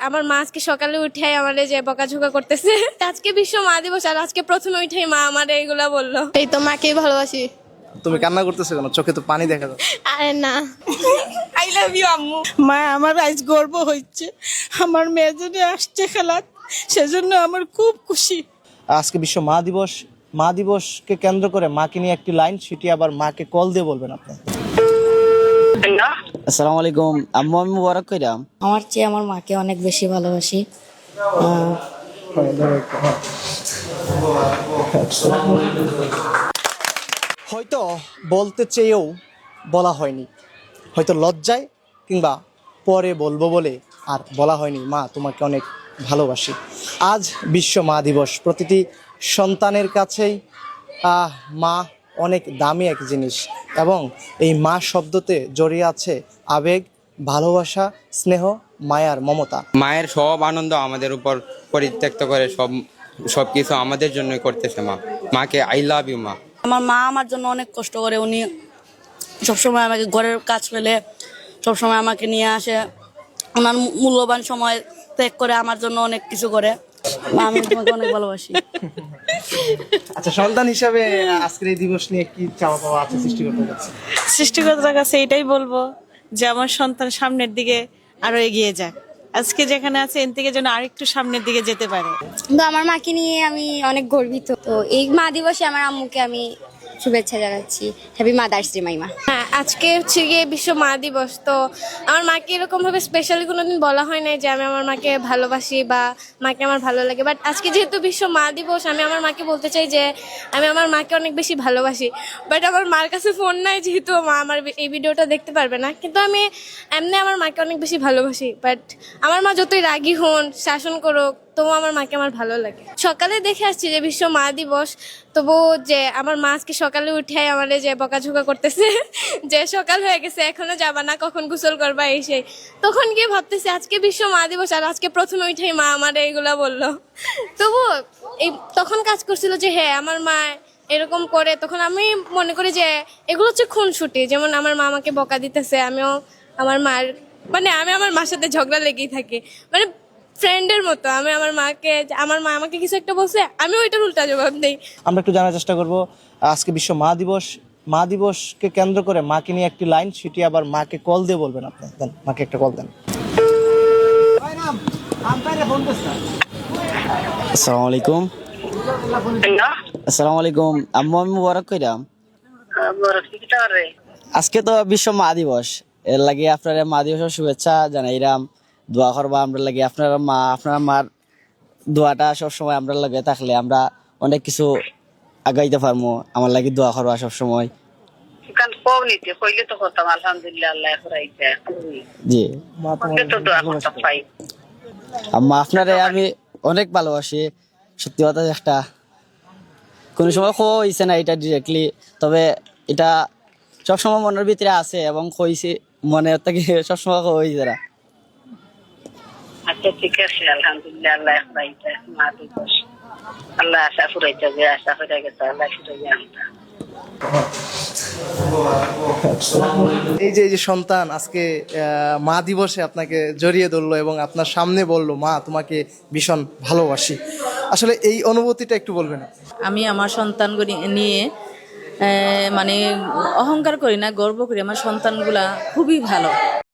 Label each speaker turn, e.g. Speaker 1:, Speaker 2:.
Speaker 1: আমার মা আজকে সকালে উঠে আমারে যে বকাঝকা করতেছে আজকে বিশ্ব মা দিবস আর আজকে প্রথমে উঠেই মা আমারে এগুলা বললো।
Speaker 2: এই তো মাকেই ভালোবাসি।
Speaker 3: তুমি কান্না করতেছো কেন? চোখে তো পানি দেখা যাচ্ছে।
Speaker 2: আরে না,
Speaker 1: আই লাভ ইউ আম্মু।
Speaker 4: মা আমার আজ গর্ব হচ্ছে, আমার মেয়ে যদি আসছে খেলাত, সেজন্য আমার খুব খুশি।
Speaker 3: আজকে বিশ্ব মা দিবস। মা দিবসকে কেন্দ্র করে মাকে নিয়ে একটি লাইন, সেটি আবার মাকে কল দিয়ে বলবেন আপনি।
Speaker 5: আসসালামু আলাইকুম আম্মু, আমি মুবারক কইরাম।
Speaker 6: আমার চেয়ে আমার মাকে অনেক বেশি ভালোবাসি।
Speaker 3: হয়তো বলতে চেয়েও বলা হয়নি, হয়তো লজ্জায় কিংবা পরে বলবো বলে আর বলা হয়নি মা তোমাকে অনেক ভালোবাসি। আজ বিশ্ব মা দিবস। প্রতিটি সন্তানের কাছেই মা অনেক দামি এক জিনিস, এবং এই মা শব্দতে জড়িয়ে আছে আবেগ, ভালোবাসা, স্নেহ, মায়ার, মমতা।
Speaker 7: মায়ের সব আনন্দ আমাদের উপর পরিত্যক্ত করে সব কিছু আমাদের জন্যই করতেছে মা। মাকে আই লাভ ইউ মা।
Speaker 6: আমার মা আমার জন্য অনেক কষ্ট করে, উনি সবসময় আমাকে ঘরের কাজ ফেলে সবসময় আমাকে নিয়ে আসে, ওনার মূল্যবান সময় ত্যাগ করে আমার জন্য অনেক কিছু করে। মা, আমি তোমাকে অনেক ভালোবাসি।
Speaker 3: আচ্ছা, সন্তান হিসাবে আজকের এই দিবস নিয়ে কি চাওয়া পাওয়া আছে সৃষ্টিকর্তার কাছে?
Speaker 4: সৃষ্টিকর্তার কাছে এটাই বলবো যে আমার সন্তান সামনের দিকে আরো এগিয়ে যাক, আজকে যেখানে আছে এর থেকে যেন আরেকটু সামনের দিকে যেতে পারে।
Speaker 2: তো আমার মাকে নিয়ে আমি অনেক গর্বিত। তো এই মা দিবসে আমার আম্মুকে আমি শুভেচ্ছা জানাচ্ছি। হ্যাপি মাদার্স ডে মাইমা।
Speaker 1: হ্যাঁ, আজকে হচ্ছে গিয়ে বিশ্ব মা দিবস। তো আমার মাকে এরকম ভাবে স্পেশালি কোনোদিন বলা হয় নাই যে আমি আমার মাকে ভালোবাসি বা মাকে আমার ভালো লাগে, বাট আজকে যেহেতু বিশ্ব মা দিবস, আমি আমার মাকে বলতে চাই যে আমি আমার মাকে অনেক বেশি ভালোবাসি। বাট আমার মার কাছে ফোন নাই, যেহেতু মা আমার এই ভিডিওটা দেখতে পারবে না, কিন্তু আমি এমনি আমার মাকে অনেক বেশি ভালোবাসি। বাট আমার মা যতই রাগী হন, শাসন করুক, তবু আমার মাকে আমার ভালো লাগে। সকালে দেখে আসছি যে বিশ্ব মা দিবস, তবু যে আমার মা আজকে সকালে উঠে আমারে যে বকাঝকা করতেছে যে সকাল হয়ে গেছে, এখনো যাবা না, কখন গোসল করবা, এই সেই। তখন গিয়ে ভাবতেছি আজকে বিশ্ব মা দিবস আর আজকে প্রথমে উঠেই মা আমারে এইগুলা বললো। তবু তখন কাজ করছিল যে হ্যাঁ আমার মা এরকম করে, তখন আমি মনে করি যে এগুলো হচ্ছে খুনসুটি। যেমন আমার মা আমাকে বকা দিতেছে, আমিও আমার মার আমি আমার মার সাথে ঝগড়া লেগেই থাকি, ফ্রেন্ডের মতো। আমি আমার মাকে, আমার মা আমাকে কিছু একটা বলছে, আমি ওইটার উল্টা জবাব দেই।
Speaker 3: আমরা একটু জানার চেষ্টা করব আজকে বিশ্ব মা দিবস। মা দিবসকে কেন্দ্র করে মাকে নিয়ে একটি লাইন, সেটি আবার মাকে কল দিয়ে বলবেন আপনি। দেন, মাকে একটা কল দেন।
Speaker 5: আসসালামু আলাইকুম। আসসালামু আলাইকুম আম্মু, আমি মুবারক কইরাম। আজকে তো বিশ্ব মা দিবস, এর লাগে আপনারা মা দিবসের শুভেচ্ছা জানাইরাম। দোয়া করবা আমরা লাগে, আপনার মার দোয়াটা সবসময় আমরা লাগে থাকলে আমরা অনেক কিছু আগাইতে পারবো। আমার লাগে দোয়া করবা সবসময়। জি আম্মা, আপনারে আমি অনেক ভালোবাসি। সত্যি কথা, একটা কোনো সময় খোয়া হয়েছে না এটা ডিরেক্টলি, তবে এটা সবসময় মনের ভিতরে আছে এবং কইছি মনে থেকে সবসময় খোয়া হয়েছে না।
Speaker 8: আচ্ছা, ঠিক আছে, আলহামদুলিল্লাহ। আল্লাহ রাইতে মা দিবস, আল্লাহ আশা ফুরাইতে যে আশা ফুরাই গেছে, আল্লাহ ফুরাই আমরা।
Speaker 3: এই যে সন্তান আজকে মা দিবসে আপনাকে জড়িয়ে ধরলো এবং আপনার সামনে বলল মা তোমাকে ভীষণ ভালোবাসি, আসলে এই অনুভূতিটা একটু বলবেন?
Speaker 6: আমি আমার সন্তানগুলি নিয়ে অহংকার করি না, গর্ব করি। আমার সন্তানগুলা খুবই ভালো।